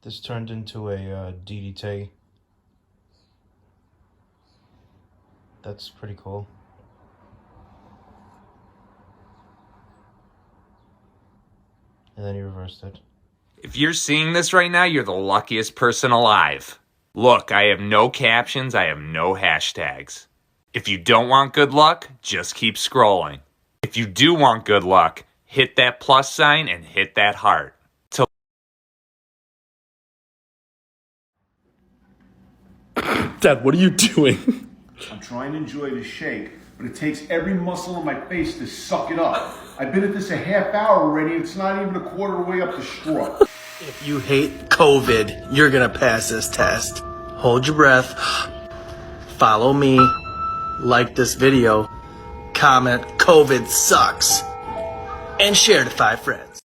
This turned into a DDT. That's pretty cool. And then he reversed it. If you're seeing this right now, you're the luckiest person alive. Look, I have no captions, I have no hashtags. If you don't want good luck, just keep scrolling. If you do want good luck, hit that plus sign and hit that heart. Dad, what are you doing? I'm trying to enjoy the shake, but it takes every muscle in my face to suck it up. I've been at this a half hour already, and it's not even a quarter of the way up the straw. If you hate COVID, you're gonna pass this test. Hold your breath, follow me, like this video, comment COVID sucks, and share to 5 friends.